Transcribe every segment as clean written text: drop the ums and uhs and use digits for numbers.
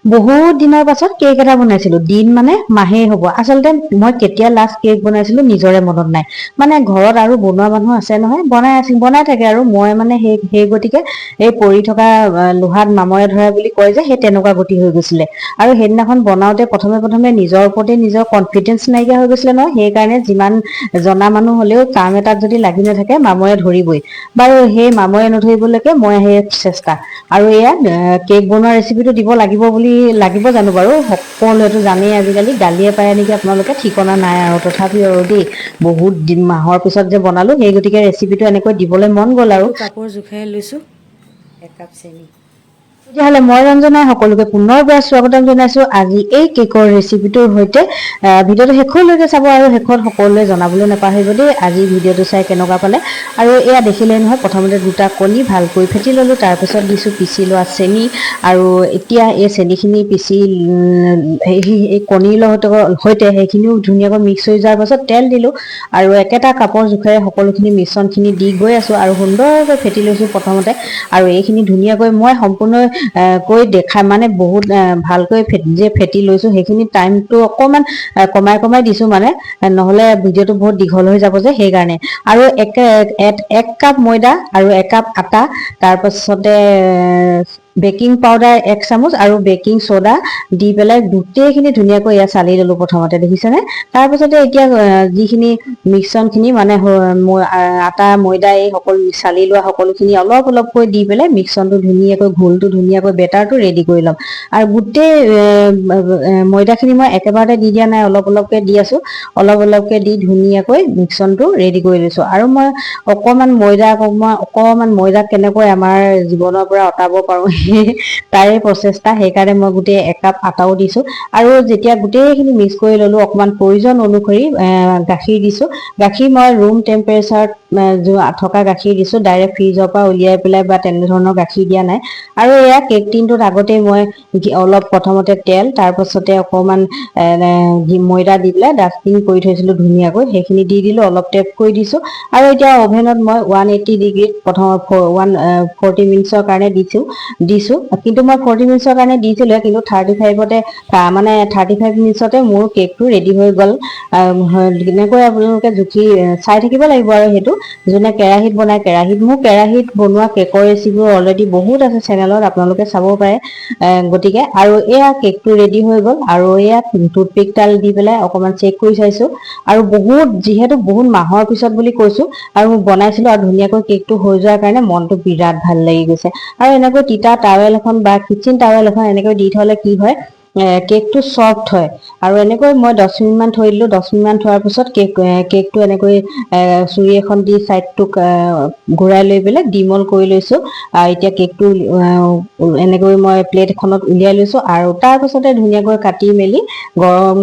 বহুত দিনৰ পাছত কেক এটা বনাইছিলো, দিন মানে মাহেই হ'ব। আচলতে মই কেতিয়া লাষ্ট কেক বনাইছিলো নিজৰে মনত নাই। মানে ঘৰত আৰু বনোৱা মানুহ আছে নহয়, বনাই থাকে আৰু মই মানে সেই গতিকে এই পৰি থকা লোহাত মামৰে ধৰা বুলি কয় যে, সেই তেনেকুৱা গতি হৈ গৈছিলে। আৰু সেইদিনাখন বনাওতে প্ৰথমে নিজৰ ওপৰতে নিজৰ কনফিডেন্স নাইকিয়া হৈ গৈছিলে নহয়, সেইকাৰণে যিমান জনা মানুহ হলেও কাম এটাত যদি লাগি নাথাকে মামৰে ধৰিবই। বাৰু সেই মামৰে নধৰিবলৈকে মই সেই চেষ্টা। আৰু এয়া কেক বনোৱা ৰেচিপিটো দিব লাগিব জানো বাৰু? সকলোৱেতো জানেই আজিকালি, গালিয়ে পাৰে নেকি আপোনালোকে, ঠিকনা নাই আৰু। তথাপিও আৰু দেই, বহুত দিন মাহৰ পিছত যে বনালো, সেই গতিকে ৰেচিপিটো এনেকৈ দিবলৈ মন গ'ল আৰু। কাপোৰ জোখাই লৈছো, 1 কাপ চেনি। তেতিয়াহ'লে মই ৰঞ্জনাই সকলোকে পুনৰবাৰ স্বাগতম জনাইছো আজি এই কেকৰ ৰেচিপিটোৰ সৈতে। ভিডিঅ'টো শেষলৈকে চাব আৰু শেষত সকলোৱে জনাবলৈ নাপাহৰিব দেই আজি ভিডিঅ'টো চাই কেনেকুৱা পালে। আৰু এয়া দেখিলে নহয়, প্ৰথমতে 2টা কণী ভালকৈ ফেটি ললো, তাৰপিছত দিছো পিচি লোৱা চেনি। আৰু এতিয়া এই চেনিখিনি পিচি এই কণীৰ সৈতে সেইখিনিও ধুনীয়াকৈ মিক্স হৈ যোৱাৰ পাছত তেল দিলো। আৰু একেটা কাপৰ জোখেৰে সকলোখিনি মিশ্ৰণখিনি দি গৈ আছো আৰু সুন্দৰকৈ ফেটি লৈছো প্ৰথমতে। আৰু এইখিনি ধুনীয়াকৈ মই সম্পূৰ্ণ কৈ দেখা মানে বহুত ভালকৈ ফেটি লৈছো, সেইখিনি টাইমটো অকণমান কমাই দিছো মানে, নহলে ভিডিঅ'টো বহুত দীঘল হৈ যাব যে, সেইকাৰণে। আৰু 1 কাপ ময়দা আৰু 1 কাপ আটা, তাৰ পাছতে বেকিং পাউডাৰ 1 চামুচ আৰু বেকিং চ'ডা দি পেলাই গোটেইখিনি ধুনীয়াকৈ ইয়াত চালি ললো প্ৰথমতে, দেখিছেনে? তাৰপিছতে এতিয়া যিখিনি মিশ্ৰণ খিনি মানে আটা ময়দা এই সকলো চালি লোৱা সকলোখিনি অলপকৈ দি পেলাই মিশ্ৰণটো ধুনীয়াকৈ ঘোলটো ধুনীয়াকৈ বেটাৰটো ৰেডি কৰি ল'ম। আৰু গোটেই ময়দাখিনি মই একেবাৰতে দি দিয়া নাই, অলপকে দি আছো। অলপকে দি ধুনীয়াকৈ মিশ্ৰণটো ৰেডি কৰি লৈছো। আৰু মই অকণমান ময়দাক কেনেকৈ আমাৰ জীৱনৰ পৰা আঁতৰাব পাৰো তাৰে প্ৰচেষ্টা, সেইকাৰণে মই গোটেই 1 কাপ আটাও দিছো। আৰু যেতিয়া গোটেইখিনি মিক্স কৰি ললো, অকমান প্ৰয়োজন অনুসৰি গাখীৰ দিছো। গাখীৰ মই ৰুম টেম্পাৰেচাৰত থকা গাখীৰ দিছো, ডাইৰেক্ট ফ্ৰিজৰ পৰা উলিয়াই পেলাই বা তেনেধৰণৰ গাখীৰ দিয়া নাই। আৰু এয়া কেক টিনটোত আগতেই মই অলপ প্ৰথমতে তেল, তাৰ পাছতে অকমান ময়দা দি পেলাই ডাস্টিং কৰি থৈছিলো ধুনীয়াকৈ, সেইখিনি দি দিলো, অলপ টেপ কৰি দিছো। আৰু এতিয়া অভেনত মই 180 ডিগ্ৰীত 40 মিনিটছৰ কাৰণে দিছো। কিন্তু মই 40 মিনিটছৰ কাৰণে দিছিলো, কিন্তু 35 মিনিটছতে মোৰ কেকটো ৰেডি হৈ গ'ল। তেনেকৈ আপোনালোকে জুখি চাই থাকিব লাগিব আৰু সেইটো। যোনে কেৰাহীত বনাই, মোৰ কেৰাহীত বনোৱা কেকৰ ৰেচিপিবোৰ অলৰেডি বহুত আছে চেনেলত, আপোনালোকে চাব পাৰে। গতিকে আৰু এয়া কেকটো ৰেডি হৈ গ'ল। আৰু এয়া টুথপিকডাল দি পেলাই অকমান চেক কৰি চাইছো। আৰু যিহেতু বহুত মাহৰ পিছত বুলি কৈছো, আৰু বনাইছিলো, আৰু ধুনীয়াকৈ কেকটো হৈ যোৱাৰ কাৰণে মনটো বিৰাট ভাল লাগি গৈছে। আৰু এনেকৈ তিতা টাৱেল এখন বা কিচেন টাৱেল এখন এনেকৈ দি থলে কি হয়, কেকটো চফ্ট হয়। আৰু এনেকৈ মই 10 মিনিট মান থৈ দিলো, 10 মিনিট মান থোৱাৰ পিছত কেকটো এনেকৈ চুৰি এখন দি চাইডটোক ঘূৰাই লৈ পেলাই ডিমল কৰি লৈছো। এতিয়া কেকটো এনেকৈ মই প্লেট এখনত উলিয়াই লৈছো। আৰু তাৰ পাছতে ধুনীয়াকৈ কাটি মেলি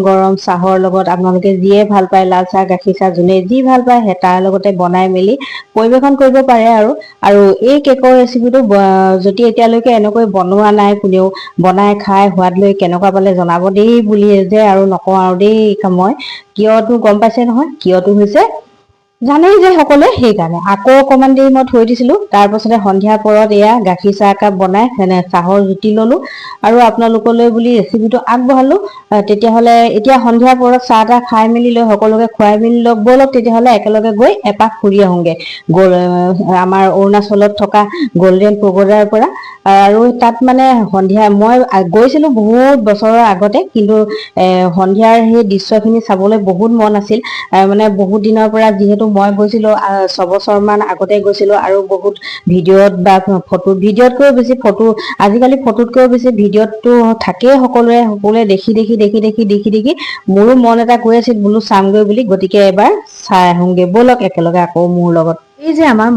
গৰম চাহৰ লগত, আপোনালোকে যিয়ে ভাল পায়, লাল চাহ, গাখীৰ চাহ, যোনে যি ভাল পায় সেই তাৰ লগতে বনাই মেলি পৰিবেশন কৰিব পাৰে আৰু। এই কেকৰ ৰেচিপিটো যদি এতিয়ালৈকে এনেকৈ বনোৱা নাই কোনেও, বনাই খাই সোৱাদ লৈ কেনেকুৱা পালে জনাব দেই বুলি যে আৰু নকওঁ আৰু দেই মই। কিয়টো গম পাইছে নহয়, কিয়টো হৈছে জানেই যে সকলোৱে, সেইকাৰণে। আকৌ অকমান দেৰি মই থৈ দিছিলো, তাৰ পাছতে সন্ধিয়া পৰত এয়া গাখীৰ চাহ একাপ বনাই চাহৰ জুতি ললো। আৰু আপোনালোকলৈ বুলি ৰেচিপিটো আগবঢ়ালো। তেতিয়াহ'লে এতিয়া সন্ধিয়া পৰত চাহ তাহ খাই মেলি লৈ সকলোকে খুৱাই মেলি লওক, ব'লক তেতিয়াহ'লে একেলগে গৈ এপাক ফুৰি আহোগে আমাৰ অৰুণাচলত থকা গল্ডেন পেগোডাৰ পৰা। আৰু তাত মানে সন্ধিয়া মই গৈছিলো বহুত বছৰৰ আগতে, কিন্তু সন্ধিয়াৰ সেই দৃশ্যখিনি চাবলৈ বহুত মন আছিল। মানে বহুত দিনৰ পৰা, যিহেতু মই গৈছিলো 6 বছৰ মান আগতে গৈছিলো, আৰু বহুত ভিডিঅ'ত বা ভিডিঅ'তকৈ বেছি আজিকালি ফটোতকৈও বেছি ভিডিঅ'তটো থাকেই সকলোৱে দেখি মোৰো মন এটা গৈ আছিল বোলো চামগৈ বুলি। গতিকে এবাৰ চাই আহোংগে, ব'লক একেলগে আকৌ মোৰ লগত। এই যে আমাৰ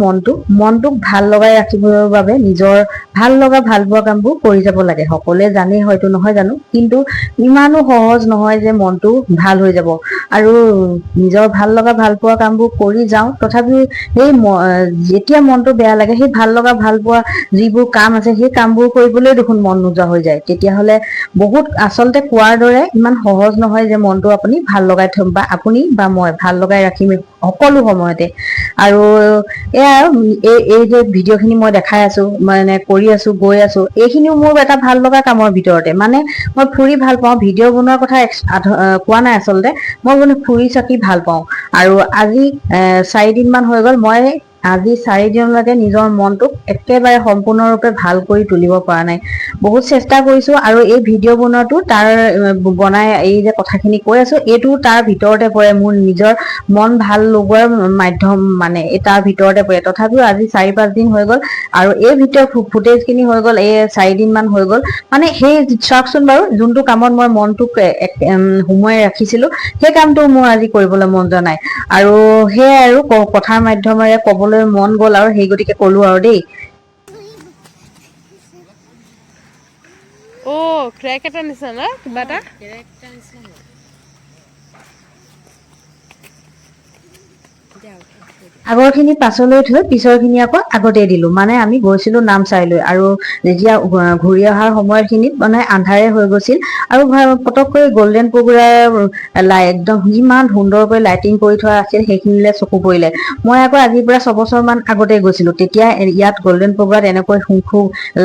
মনটোক ভাল লগাই ৰাখিবৰ বাবে নিজৰ ভাল লগা ভাল পোৱা কামবোৰ কৰি যাব লাগে। সকলোৱে জানেই হয়তো, নহয় জানো? কিন্তু ইমানো সহজ নহয় যে মনটো ভাল হৈ যাব। আৰু নিজৰ ভাল লগা ভাল পোৱা কামবোৰ কৰি যাওঁ, তথাপিও যেতিয়া মনটো বেয়া লাগে, সেই ভাল লগা ভাল পোৱা যিবোৰ কাম আছে, সেই কামবোৰ কৰিবলৈ দেখোন মন নোযোৱা হৈ যায়। তেতিয়াহ'লে বহুত আচলতে কোৱাৰ দৰে ইমান সহজ নহয় যে মনটো আপুনি ভাল লগাই বা আপুনি বা মই ভাল লগাই ৰাখিম সকলো সময়তে। আৰু এয়া এই যে ভিডিঅ'খিনি মই দেখাই আছো মানে কৰি আছো গৈ আছো, এইখিনিও মোৰ এটা ভাল লগা কামৰ ভিতৰতে। মানে মই ফুৰি ভাল পাওঁ, ভিডিঅ' বনোৱাৰ কথা কোৱা নাই আচলতে, মই মানে ফুৰি চাকি ভাল পাওঁ। আৰু আজি 4 দিন মান হৈ গ'ল, মই আজি 4 দিনলৈকে নিজৰ মনটোক একেবাৰে সম্পূৰ্ণৰূপে ভাল কৰি তুলিব পৰা নাই। বহুত চেষ্টা কৰিছো, আৰু এই ভিডিঅ' বনোৱাটো তাৰ বনাই এই যে কথাখিনি কৈ আছো, এইটো তাৰ ভিতৰতে পৰে, মোৰ নিজৰ মন ভাল লগোৱাৰ মাধ্যম মানে তাৰ ভিতৰতে পৰে। তথাপিও আজি 4-5 দিন হৈ গ'ল, আৰু এই ভিডিঅ' ফুটেজ খিনি হৈ গ'ল এই 4 দিন মান হৈ গ'ল। মানে সেই চাওকচোন বাৰু, যোনটো কামত মই মনটোক সোমোৱাই ৰাখিছিলো, সেই কামটো মোৰ আজি কৰিবলৈ মন যোৱা নাই। আৰু সেয়াই আৰু কথাৰ মাধ্যমেৰে কবলৈ মন গ'ল, আৰু সেই গতিকে কলো আৰু দেই। ক্ৰেক এটা নিচিনা না কিবা এটা আগৰখিনি পাছলৈ থৈ পিছৰখিনি আকৌ আগতে দিলো। মানে আমি গৈছিলো নামচাইলৈ, আৰু যেতিয়া ঘূৰি অহাৰ সময়খিনিত মানে আন্ধাৰে হৈ গৈছিল, আৰু পটককৈ গল্ডেন পগুৰাৰ একদম ইমান সুন্দৰকৈ লাইটিং কৰি থোৱা আছিল, সেইখিনিলে চকু পৰিলে। মই আকৌ আজিৰ পৰা 6 বছৰ মান আগতে গৈছিলো, তেতিয়া ইয়াত গল্ডেন পগুৰাত এনেকৈ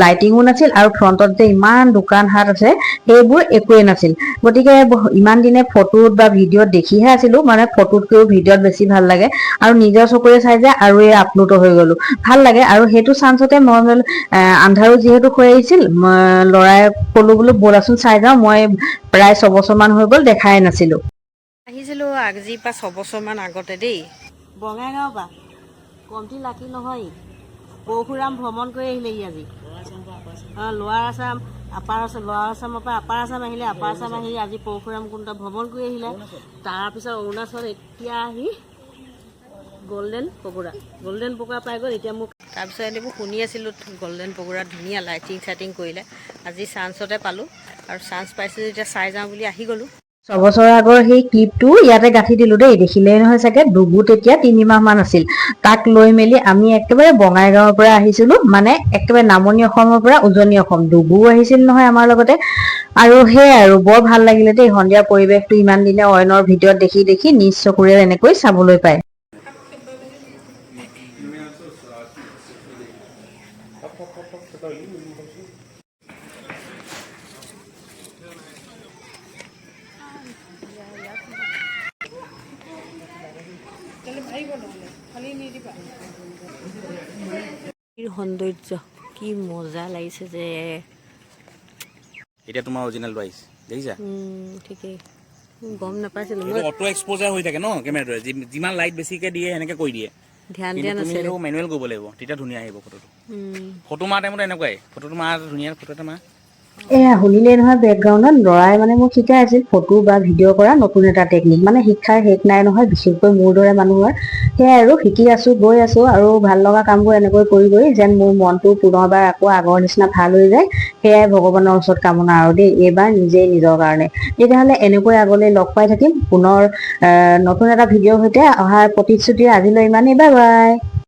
লাইটিঙো নাছিল, আৰু ফ্ৰণ্টত যে ইমান দোকান হাট আছে সেইবোৰ একোৱে নাছিল। গতিকে ইমান দিনে ফটোত বা ভিডিঅ'ত দেখিহে আছিলো, মানে ফটোতকৈও ভিডিঅ'ত বেছি ভাল লাগে, আৰু নিজৰ চকুৰে চাই যে আৰু এই আপলোড হৈ গলো, ভাল লাগে। আৰু সেইটো চান্সতে মই আন্ধাৰো যিহেতু হৈ আহিছিল, লৰাই কলো বোলো ব'লাচোন চাই যাওঁ, মই প্ৰায় 6 বছৰ মান হৈ গ'ল দেখাই নাছিলো। আহিছিলোঁ আজিৰ পৰা 6 বছৰমান আগতে দেই, বঙাইগাঁৱৰ পৰা। কমটি লাকি নহয়, পৰশুৰাম ভ্ৰমণ কৰি আহিলেহি আজি। লোৱাৰ আছাম, আপাৰ আছাম, লোৱাৰ আছামৰ পৰা আপাৰ আছাম আহিলে, আপাৰ আছাম আহি আজি পৰশুৰাম কুণ্ড ভ্ৰমণ কৰি আহিলে। তাৰপিছত অৰুণাচল, এতিয়া আহি গল্ডেন পগুৰা পাই গ'ল। এতিয়া মোক তাৰপিছত এনেবোৰ শুনি আছিলোঁ, গল্ডেন পগুৰা ধুনীয়া লাইটিং চাইটিং কৰিলে। আজি চান্সতে পালোঁ, আৰু চান্স পাইছোঁ যেতিয়া চাই যাওঁ বুলি আহি গ'লোঁ। 6 বছৰ আগৰ সেই ক্লিপটো ইয়াতে গাঁঠি দিলো দেই, দেখিলেই নহয় চাগে। ডুগু তেতিয়া 3 মাহ মান আছিল, তাক লৈ মেলি আমি একেবাৰে বঙাইগাঁৱৰ পৰা আহিছিলো, মানে একেবাৰে নামনি অসমৰ পৰা উজনি অসম। ডুগুও আহিছিল নহয় আমাৰ লগতে। আৰু সেয়াই আৰু বৰ ভাল লাগিলে দেই, সন্ধিয়া পৰিৱেশটো ইমান দিনে অইনৰ ভিডিঅ'ত দেখি দেখি নিজ চকুৰে এনেকৈ চাবলৈ পায়। সৌন্দৰ্য কি মজা লাগিছে যে। এতিয়া তোমাৰ অৰিজিনেলটো আহিছে, দেখিছা? ঠিকেই, গম নাপাইছিলোঁ মই। অটো এক্সপ'জাৰ হৈ থাকে ন কেমেৰাটোৱে, যিমান লাইট বেছিকৈ দিয়ে সেনেকৈ কৰি দিয়ে। ধ্যান কিন্তু দিয়া তুমি নাছিলোঁ। সেইটো মেনুৱেল কৰিব লাগিব, তেতিয়া ধুনীয়া আহিব ফটোটো। ফটো মাৰ টাইমত এনেকুৱাই, ফটোটো মাৰ ধুনীয়া ফটো এটা মাৰ। এয়া শুনিলেই নহয় বেকগ্ৰাউণ্ডত, লৰাই মানে মোক শিকাই আছিল ফটো বা ভিডিঅ' কৰা নতুন এটা টেকনিক। মানে শিক্ষাৰ শেষ নাই নহয়, বিশেষকৈ মোৰ দৰে মানুহৰ। সেয়াই আৰু শিকি আছো, গৈ আছো, আৰু ভাল লগা কামবোৰ এনেকৈ কৰি গৈ যেন মোৰ মনটো পুনৰবাৰ আকৌ আগৰ নিচিনা ভাল হৈ যায়, সেয়াই ভগৱানৰ ওচৰত কামনা আৰু দেই, এইবাৰ নিজেই নিজৰ কাৰণে। তেতিয়াহ'লে এনেকৈ আগলৈ লগ পাই থাকিম পুনৰ নতুন এটা ভিডিঅ'ৰ সৈতে অহাৰ প্ৰতিশ্ৰুতিৰে আজিলৈ ইমানেই, বাই বাই।